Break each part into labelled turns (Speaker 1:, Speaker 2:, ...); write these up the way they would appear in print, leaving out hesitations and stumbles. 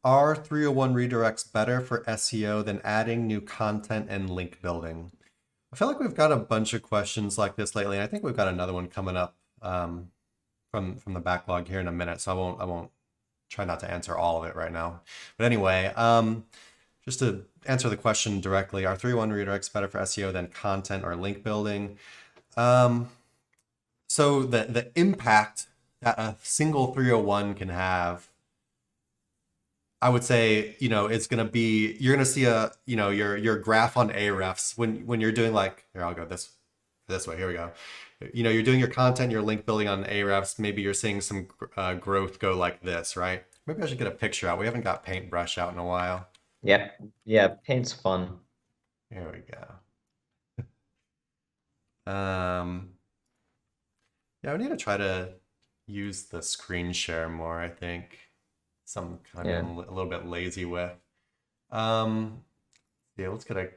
Speaker 1: Are 301 redirects better for SEO than adding new content and link building? I feel like we've got a bunch of questions like this lately, and I think we've got another one coming up from the backlog here in a minute. So I won't try not to answer all of it right now. But anyway, just to answer the question directly, are 301 redirects better for SEO than content or link building? Um, so the impact that a single 301 can have, I would say, it's gonna be you're gonna see your graph on Ahrefs when you're doing like here, I'll go this way. Here we go. You're doing your content, your link building on Ahrefs. Maybe you're seeing some growth go like this, right? Maybe I should get a picture out. We haven't got Paintbrush out in a while.
Speaker 2: Yeah, yeah, paint's fun.
Speaker 1: Here we go. Yeah, we need to try to use the screen share more, I think. Some kind of
Speaker 2: Yeah.
Speaker 1: a little bit lazy with. Um, yeah, let's get a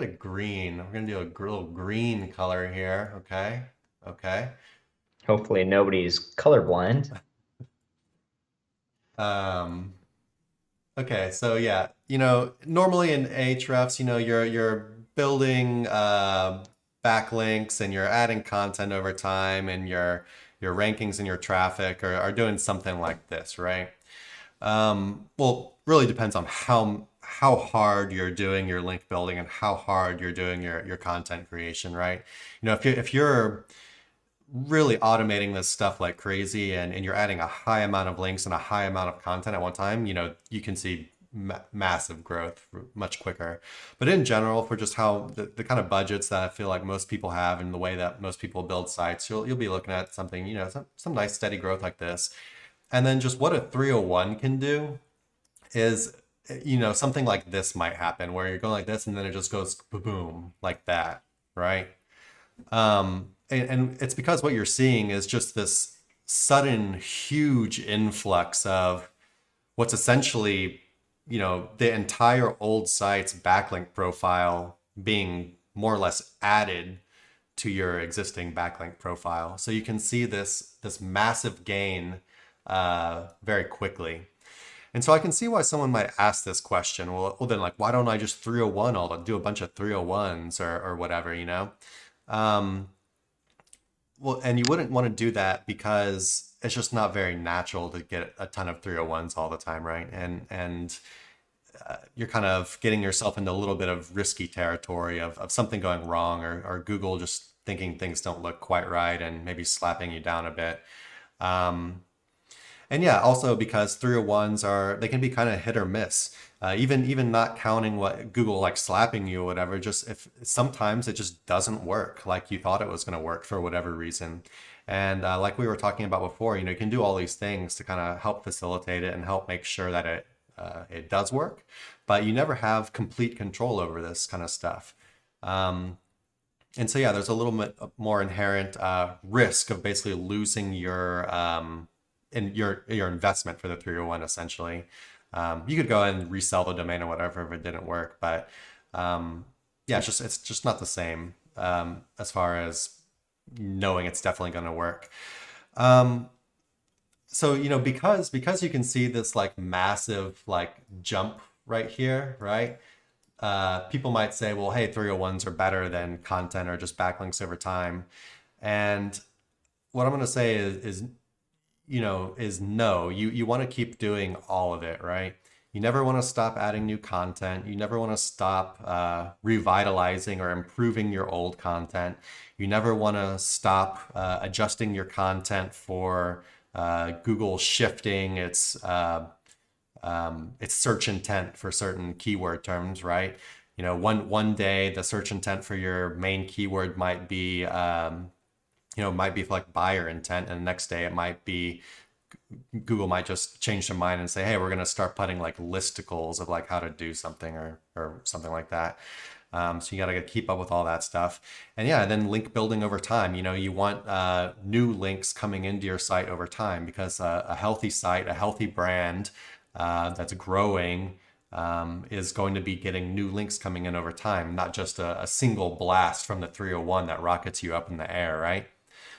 Speaker 1: green. We're gonna do a little green color here. Okay. Okay.
Speaker 2: Hopefully nobody's colorblind.
Speaker 1: Um, okay. So yeah, normally in Ahrefs, you're building backlinks and you're adding content over time, and your rankings and your traffic are doing something like this, right? Well, really depends on how hard you're doing your link building and how hard you're doing your content creation, right? If you're really automating this stuff like crazy, and you're adding a high amount of links and a high amount of content at one time, you can see massive growth much quicker. But in general, for just how the kind of budgets that I feel like most people have and the way that most people build sites, you'll be looking at something, some nice steady growth like this. And then just what a 301 can do is, something like this might happen where you're going like this and then it just goes boom like that, right? And it's because what you're seeing is just this sudden huge influx of what's essentially, the entire old site's backlink profile being more or less added to your existing backlink profile. So you can see this massive gain very quickly. And so I can see why someone might ask this question. Well, then, like, why don't I just 301 all do a bunch of 301s or whatever, Um, well, and you wouldn't want to do that because it's just not very natural to get a ton of 301s all the time, right? And you're kind of getting yourself into a little bit of risky territory of something going wrong, or Google just thinking things don't look quite right and maybe slapping you down a bit. Um, and yeah, also because 301s they can be kind of hit or miss. Even not counting what Google like slapping you or whatever, just if sometimes it just doesn't work like you thought it was going to work for whatever reason. And like we were talking about before, you can do all these things to kind of help facilitate it and help make sure that it does work, but you never have complete control over this kind of stuff. Um, and so yeah, there's a little bit more inherent risk of basically losing your investment for the 301 essentially. You could go and resell the domain or whatever if it didn't work, but yeah, it's just not the same as far as knowing it's definitely going to work. Um, so because you can see this like massive like jump right here, right? People might say, well, hey, 301s are better than content or just backlinks over time. And what I'm going to say is no. You want to keep doing all of it, right? You never want to stop adding new content. You never want to stop revitalizing or improving your old content. You never want to stop adjusting your content for Google shifting its search intent for certain keyword terms, right? One day the search intent for your main keyword might be for like buyer intent, and the next day it might be Google might just change their mind and say, hey, we're going to start putting like listicles of like how to do something or something like that. So you got to keep up with all that stuff. And yeah, then link building over time. You want new links coming into your site over time, because a healthy site, a healthy brand that's growing is going to be getting new links coming in over time, not just a single blast from the 301 that rockets you up in the air, right?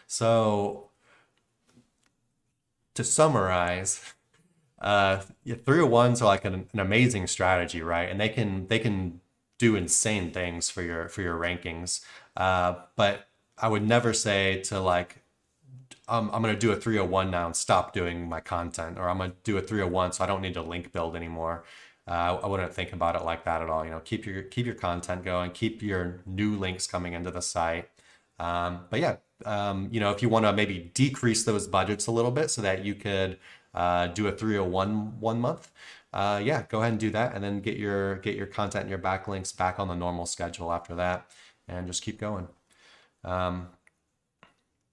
Speaker 1: So to summarize, Yeah, 301s are like an amazing strategy, right? And they can do insane things for your rankings. But I would never say to like I'm going to do a 301 now and stop doing my content, or I'm going to do a 301 so I don't need to link build anymore. I wouldn't think about it like that at all. You know, keep your content going, keep your new links coming into the site. But yeah, you know, if you want to maybe decrease those budgets a little bit so that you could do a 301 month, yeah, go ahead and do that, and then get your content and your backlinks back on the normal schedule after that, and just keep going. Um,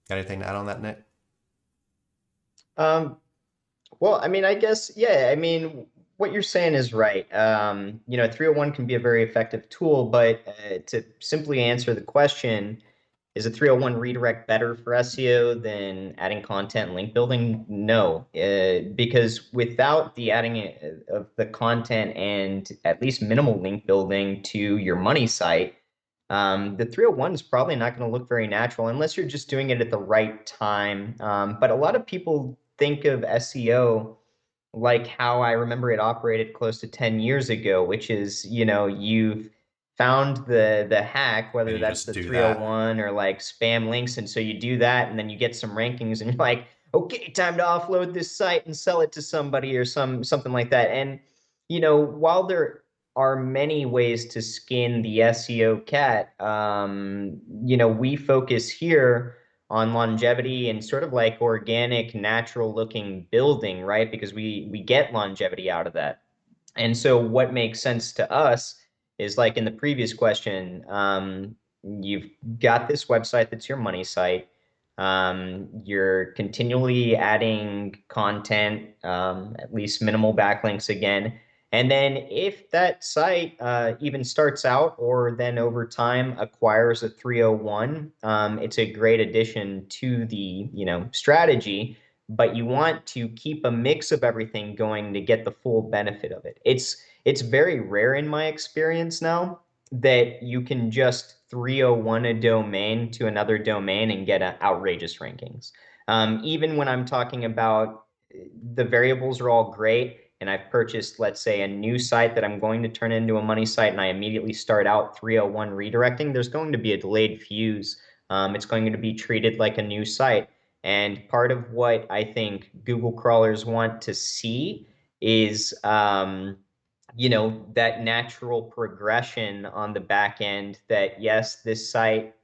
Speaker 1: got anything to add on that, Nick?
Speaker 2: Um, well, I mean, I guess, yeah, I mean, what you're saying is right. 301 can be a very effective tool, but to simply answer the question, is a 301 redirect better for SEO than adding content and link building? No, because without the adding of the content and at least minimal link building to your money site, the 301 is probably not going to look very natural unless you're just doing it at the right time. But a lot of people think of SEO like how I remember it operated close to 10 years ago, which is, you've found the hack,
Speaker 1: And
Speaker 2: whether
Speaker 1: you
Speaker 2: that's
Speaker 1: just
Speaker 2: the
Speaker 1: do that.
Speaker 2: 301 or like spam links. And so you do that and then you get some rankings and you're like, okay, time to offload this site and sell it to somebody or something like that. And while there are many ways to skin the SEO cat, we focus here on longevity and sort of like organic, natural looking building, right? Because we get longevity out of that. And so what makes sense to us is like in the previous question, you've got this website that's your money site. You're continually adding content, at least minimal backlinks again. And then if that site even starts out or then over time acquires a 301, it's a great addition to the, strategy, but you want to keep a mix of everything going to get the full benefit of it. It's very rare in my experience now that you can just 301 a domain to another domain and get outrageous rankings. Even when I'm talking about the variables are all great, and I've purchased, let's say, a new site that I'm going to turn into a money site, and I immediately start out 301 redirecting, there's going to be a delayed fuse. It's going to be treated like a new site. And part of what I think Google crawlers want to see is, that natural progression on the back end that, yes, this site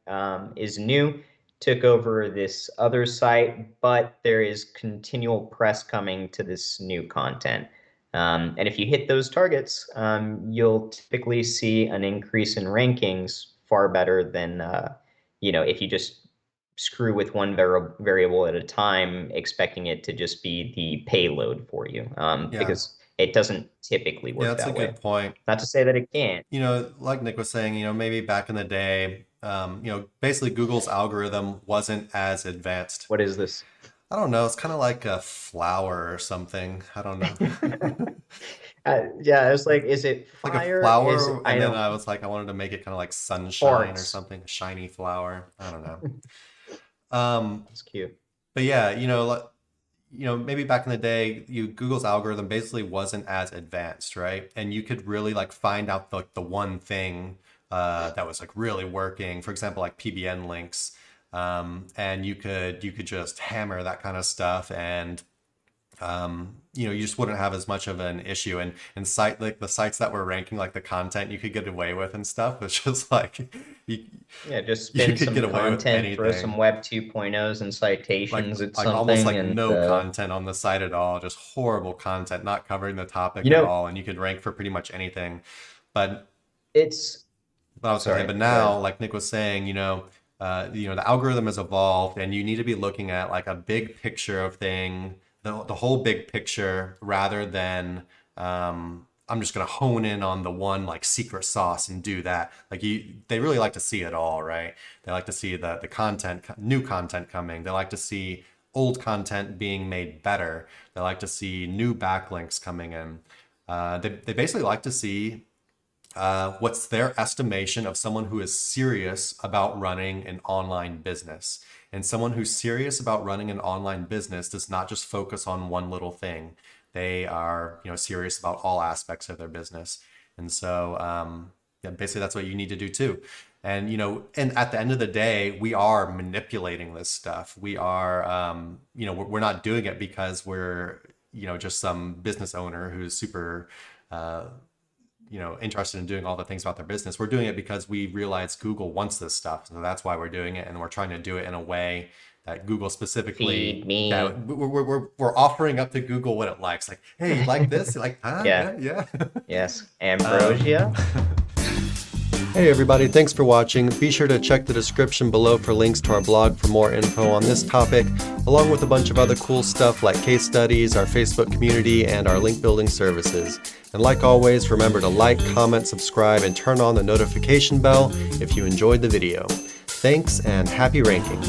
Speaker 2: is new, took over this other site, but there is continual press coming to this new content. And if you hit those targets, you'll typically see an increase in rankings far better than, if you just screw with one variable at a time, expecting it to just be the payload for you,
Speaker 1: Yeah.
Speaker 2: because it doesn't typically
Speaker 1: Yeah,
Speaker 2: work
Speaker 1: that's a
Speaker 2: that way.
Speaker 1: good point.
Speaker 2: Not to say that it can't.
Speaker 1: You know, like Nick was saying, you know, maybe back in the day, you know, basically Google's algorithm wasn't as advanced.
Speaker 2: What is this?
Speaker 1: I don't know. It's kind of like a flower or something. I don't know.
Speaker 2: Yeah, I was like, is it
Speaker 1: It's like a
Speaker 2: fire? Is
Speaker 1: flower,
Speaker 2: I
Speaker 1: and then
Speaker 2: don't
Speaker 1: I was like, I wanted to make it kind of like sunshine or
Speaker 2: Farts.
Speaker 1: something, a shiny flower. I don't know. Um,
Speaker 2: That's cute.
Speaker 1: but yeah, you know, maybe back in the day, Google's algorithm basically wasn't as advanced, right? And you could really like find out the one thing that was like really working. For example, like PBN links, and you could just hammer that kind of stuff, and you know, you just wouldn't have as much of an issue. And site like the sites that were ranking like the content you could get away with and stuff, it's just like you
Speaker 2: Yeah, just
Speaker 1: you
Speaker 2: spin
Speaker 1: could
Speaker 2: some
Speaker 1: get away with
Speaker 2: content, throw some
Speaker 1: anything.
Speaker 2: Web 2.0s and citations at
Speaker 1: Like almost
Speaker 2: something,
Speaker 1: like
Speaker 2: and
Speaker 1: no content on the site at all, just horrible content, not covering the
Speaker 2: you
Speaker 1: topic at
Speaker 2: know,
Speaker 1: all, and you could rank for pretty much anything. But
Speaker 2: it's
Speaker 1: I was gonna say,
Speaker 2: sorry,
Speaker 1: but
Speaker 2: go
Speaker 1: now,
Speaker 2: ahead.
Speaker 1: like Nick was saying, you know, the algorithm has evolved, and you need to be looking at like a big picture of thing, the whole big picture, rather than I'm just gonna hone in on the one like secret sauce and do that. Like they really like to see it all, right? They like to see the content, new content coming. They like to see old content being made better. They like to see new backlinks coming in. They basically like to see what's their estimation of someone who is serious about running an online business. And someone who's serious about running an online business does not just focus on one little thing. they are, serious about all aspects of their business. And so, yeah, basically that's what you need to do too. And, and at the end of the day, we are manipulating this stuff. We are, we're not doing it because we're, just some business owner who's super, interested in doing all the things about their business. We're doing it because we realize Google wants this stuff. So that's why we're doing it. And we're trying to do it in a way that Google specifically,
Speaker 2: Feed me.
Speaker 1: that we're offering up to Google what it likes. Like, hey, you like this? You're like,
Speaker 2: Yeah.
Speaker 1: yeah.
Speaker 2: Yes. Ambrosia.
Speaker 1: Hey everybody, thanks for watching. Be sure to check the description below for links to our blog for more info on this topic, along with a bunch of other cool stuff like case studies, our Facebook community, and our link building services. And like always, remember to like, comment, subscribe, and turn on the notification bell if you enjoyed the video. Thanks and happy ranking.